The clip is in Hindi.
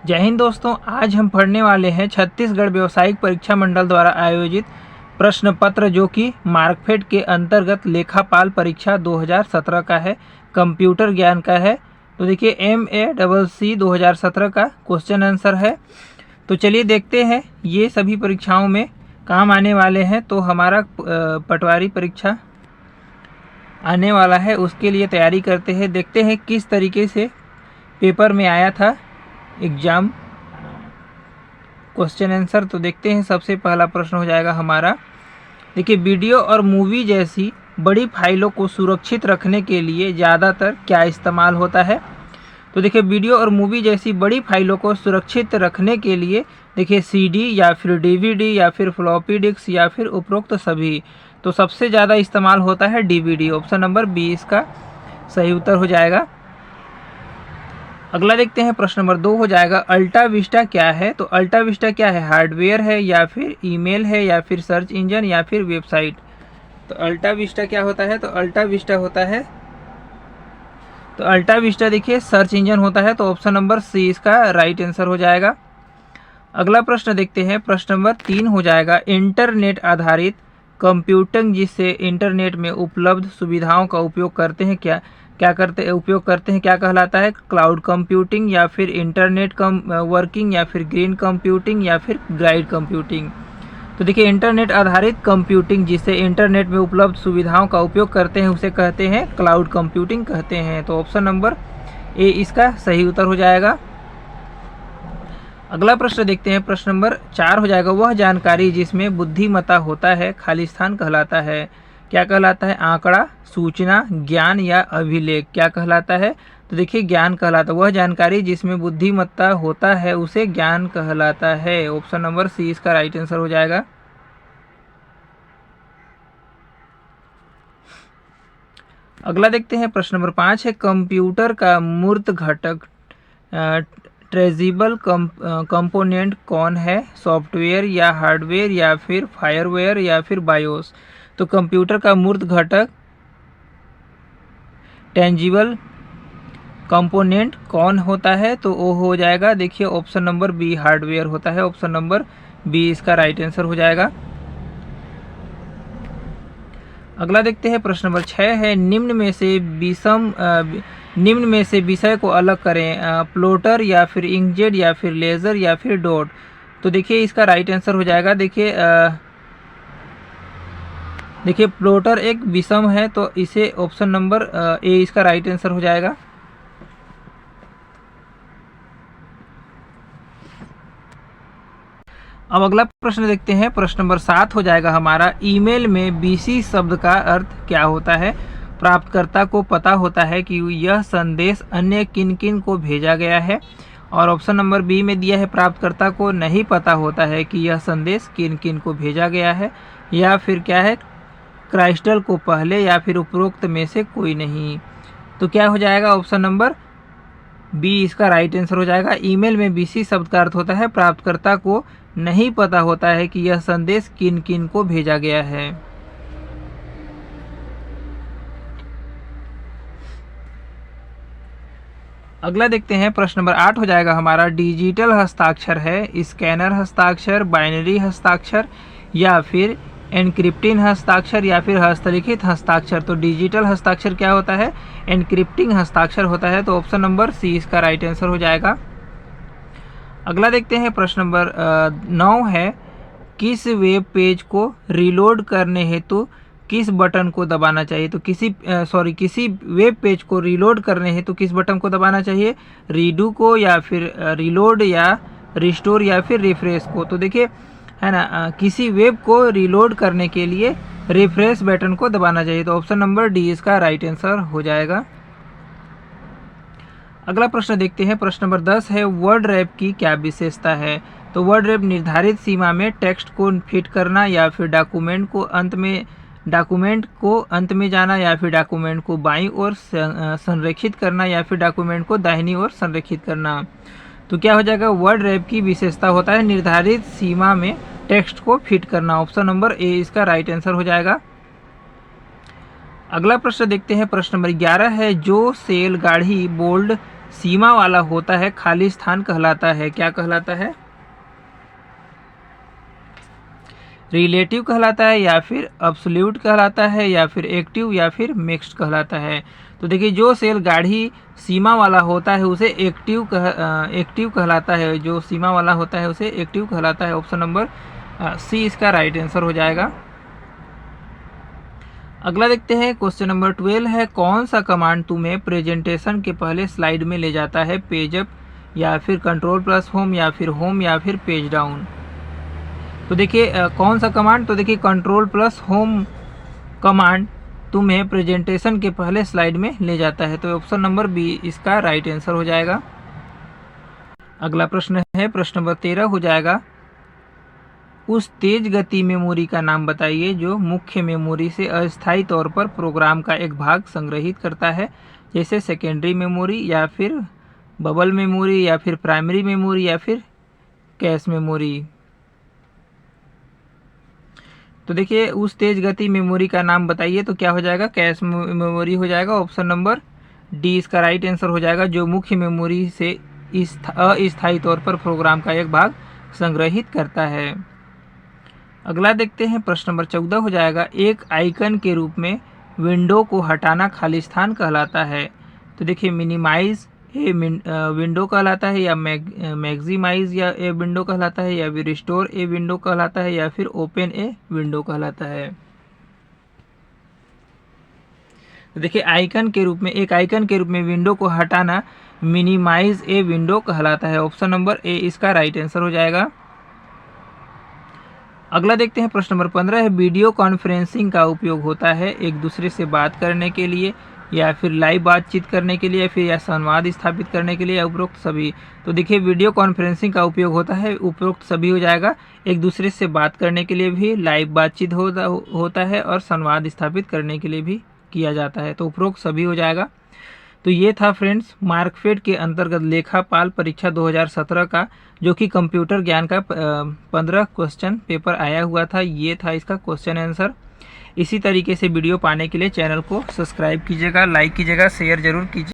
जय हिंद दोस्तों, आज हम पढ़ने वाले हैं छत्तीसगढ़ व्यावसायिक परीक्षा मंडल द्वारा आयोजित प्रश्न पत्र जो कि मार्कफेड के अंतर्गत लेखापाल परीक्षा 2017 का है, कंप्यूटर ज्ञान का है। तो देखिए MACC 2017 का क्वेश्चन आंसर है। तो चलिए देखते हैं ये सभी परीक्षाओं में काम आने वाले हैं। तो हमारा पटवारी परीक्षा आने वाला है, उसके लिए तैयारी करते हैं। देखते हैं किस तरीके से पेपर में आया था एग्जाम क्वेश्चन आंसर। तो देखते हैं, सबसे पहला प्रश्न हो जाएगा हमारा। देखिए, वीडियो और मूवी जैसी बड़ी फाइलों को सुरक्षित रखने के लिए ज़्यादातर क्या इस्तेमाल होता है। तो देखिए, वीडियो और मूवी जैसी बड़ी फाइलों को सुरक्षित रखने के लिए देखिए CD या फिर DVD या फिर फ्लॉपी डिस्क या फिर उपरोक्त सभी। तो सबसे ज़्यादा इस्तेमाल होता है DVD। ऑप्शन नंबर बी इसका सही उत्तर हो जाएगा। अगला देखते हैं, प्रश्न नंबर 2 हो जाएगा अल्टा विस्टा क्या है। तो अल्टा विस्टा क्या है, हार्डवेयर है या फिर ईमेल है या फिर सर्च इंजन या फिर वेबसाइट। तो अल्टा विस्टा क्या होता है, तो अल्टा विस्टा होता है, तो अल्टा विस्टा देखिए सर्च इंजन होता है। तो ऑप्शन नंबर सी इसका राइट आंसर हो जाएगा। अगला प्रश्न देखते हैं, प्रश्न नंबर 3 हो जाएगा इंटरनेट आधारित कंप्यूटिंग जिससे इंटरनेट में उपलब्ध सुविधाओं का उपयोग करते हैं क्या कहलाता है, क्लाउड कंप्यूटिंग या फिर इंटरनेट वर्किंग या फिर ग्रीन कंप्यूटिंग या फिर ग्राइड कंप्यूटिंग। तो देखिए, इंटरनेट आधारित कंप्यूटिंग जिससे इंटरनेट में उपलब्ध सुविधाओं का उपयोग करते हैं उसे कहते हैं क्लाउड कंप्यूटिंग कहते हैं। तो ऑप्शन नंबर ए इसका सही उत्तर हो जाएगा। अगला प्रश्न देखते हैं, प्रश्न नंबर 4 हो जाएगा वह जानकारी जिसमें बुद्धिमत्ता होता है खाली स्थान कहलाता है। क्या कहलाता है, आंकड़ा, सूचना, ज्ञान या अभिलेख। क्या कहलाता है, तो देखिए ज्ञान कहलाता है। वह जानकारी जिसमें बुद्धिमत्ता होता है उसे ज्ञान कहलाता है। ऑप्शन नंबर सी इसका राइट आंसर हो जाएगा। अगला देखते हैं, प्रश्न नंबर 5 है कंप्यूटर का मूर्त घटक ट्रेजिबल कंपोनेंट कौन है, सॉफ्टवेयर या हार्डवेयर या फिर फायरवेयर या फिर बायोस। तो कंप्यूटर का मूर्त घटक टेंजिबल कंपोनेंट कौन होता है, तो वो हो जाएगा देखिए ऑप्शन नंबर बी हार्डवेयर होता है। ऑप्शन नंबर बी इसका राइट आंसर हो जाएगा। अगला देखते हैं, प्रश्न नंबर 6 है निम्न में से विषय को अलग करें, प्लॉटर या फिर इंकजेट या फिर लेजर या फिर डॉट। तो देखिए इसका राइट आंसर हो जाएगा। देखिए प्लॉटर एक विषम है, तो इसे ऑप्शन नंबर ए इसका राइट आंसर हो जाएगा। अब अगला प्रश्न देखते हैं, प्रश्न नंबर 7 हो जाएगा हमारा ईमेल में BC शब्द का अर्थ क्या होता है। प्राप्तकर्ता को पता होता है कि यह संदेश अन्य किन किन को भेजा गया है। और ऑप्शन नंबर बी में दिया है प्राप्तकर्ता को नहीं पता होता है कि यह संदेश किन किन को भेजा गया है। या फिर क्या है, क्राइस्टल को पहले या फिर उपरोक्त में से कोई नहीं। तो क्या हो जाएगा, ऑप्शन नंबर बी इसका राइट आंसर हो जाएगा। ईमेल में BC शब्द का अर्थ होता है प्राप्तकर्ता को नहीं पता होता है कि यह संदेश किन किन को भेजा गया है। अगला देखते हैं, प्रश्न नंबर 8 हो जाएगा हमारा डिजिटल हस्ताक्षर है स्कैनर हस्ताक्षर, बाइनरी हस्ताक्षर या फिर एनक्रिप्टिंग हस्ताक्षर या फिर हस्तलिखित हस्ताक्षर। तो डिजिटल हस्ताक्षर क्या होता है, एनक्रिप्टिंग हस्ताक्षर होता है। तो ऑप्शन नंबर सी इसका राइट आंसर हो जाएगा। अगला देखते हैं, प्रश्न नंबर 9 है किस वेब पेज को रीलोड करने हेतु किस बटन को दबाना चाहिए। तो किसी वेब पेज को रीलोड करने हेतु किस बटन को दबाना चाहिए, रीडू को या फिर रीलोड या रिस्टोर या फिर रिफ्रेश को। तो देखिए है ना, किसी वेब को रीलोड करने के लिए रिफ्रेश बटन को दबाना चाहिए। तो ऑप्शन नंबर डी इसका राइट आंसर हो जाएगा। अगला प्रश्न देखते हैं, प्रश्न नंबर 10 है वर्ड रैप की क्या विशेषता है। तो वर्ड रैप निर्धारित सीमा में टेक्स्ट को फिट करना या फिर डॉक्यूमेंट को अंत में जाना या फिर डॉक्यूमेंट को बाईं ओर संरेखित करना या फिर डॉक्यूमेंट को दाहिनी ओर संरेखित करना। तो क्या हो जाएगा, वर्ड रैप की विशेषता होता है निर्धारित सीमा में टेक्स्ट को फिट करना। ऑप्शन नंबर ए इसका राइट आंसर हो जाएगा। अगला प्रश्न देखते हैं, प्रश्न नंबर 11 है जो सेल गाढ़ी बोल्ड सीमा वाला होता है खाली स्थान कहलाता है। क्या कहलाता है? रिलेटिव कहलाता है या फिर अब्सोल्यूट कहलाता है या फिर एक्टिव या फिर मिक्स्ड कहलाता है। तो देखिए जो सेल गाढ़ी सीमा वाला होता है उसे एक्टिव कहलाता है। जो सीमा वाला होता है उसे एक्टिव कहलाता है। ऑप्शन नंबर सी इसका राइट आंसर हो जाएगा। अगला देखते हैं क्वेश्चन नंबर 12 है, कौन सा कमांड तुम्हें प्रेजेंटेशन के पहले स्लाइड में ले जाता है? पेज अप या फिर कंट्रोल प्लस होम या फिर पेज डाउन। तो देखिए कौन सा कमांड? तो देखिए कंट्रोल प्लस होम कमांड तुम्हें प्रेजेंटेशन के पहले स्लाइड में ले जाता है। तो ऑप्शन नंबर बी इसका राइट आंसर हो जाएगा। अगला प्रश्न है प्रश्न नंबर 13 हो जाएगा, उस तेज गति मेमोरी का नाम बताइए जो मुख्य मेमोरी से अस्थायी तौर पर प्रोग्राम का एक भाग संग्रहित करता है, जैसे सेकेंडरी मेमोरी या फिर बबल मेमोरी या फिर प्राइमरी मेमोरी या फिर कैश मेमोरी। तो देखिए उस तेज गति मेमोरी का नाम बताइए, तो क्या हो जाएगा? कैश मेमोरी हो जाएगा। ऑप्शन नंबर डी इसका राइट आंसर हो जाएगा, जो मुख्य मेमोरी से अस्थायी तौर पर प्रोग्राम का एक भाग संग्रहित करता है। अगला देखते हैं प्रश्न नंबर 14 हो जाएगा, एक आइकन के रूप में विंडो को हटाना खाली स्थान कहलाता है। तो देखिए मिनिमाइज ए विंडो कहलाता है या मैक्सिमाइज या ए विंडो कहलाता है या फिर रिस्टोर ए विंडो कहलाता है या फिर ओपन ए विंडो कहलाता है। तो देखिए आइकन के रूप में एक आइकन के रूप में विंडो को हटाना मिनिमाइज ए विंडो कहलाता है। ऑप्शन नंबर ए इसका राइट आंसर हो जाएगा। अगला देखते हैं प्रश्न नंबर 15 है, वीडियो कॉन्फ्रेंसिंग का उपयोग होता है एक दूसरे से बात करने के लिए या फिर लाइव बातचीत करने के लिए या फिर या संवाद स्थापित करने के लिए या उपरोक्त सभी। तो देखिए वीडियो कॉन्फ्रेंसिंग का उपयोग होता है, उपरोक्त सभी हो जाएगा। एक दूसरे से बात करने के लिए भी, लाइव बातचीत होता है और संवाद स्थापित करने के लिए भी किया जाता है। तो उपरोक्त सभी हो जाएगा। तो ये था फ्रेंड्स मार्कफेड के अंतर्गत लेखापाल परीक्षा 2017 का, जो कि कंप्यूटर ज्ञान का 15 क्वेश्चन पेपर आया हुआ था। ये था इसका क्वेश्चन आंसर। इसी तरीके से वीडियो पाने के लिए चैनल को सब्सक्राइब कीजिएगा, लाइक कीजिएगा, शेयर जरूर कीजिए।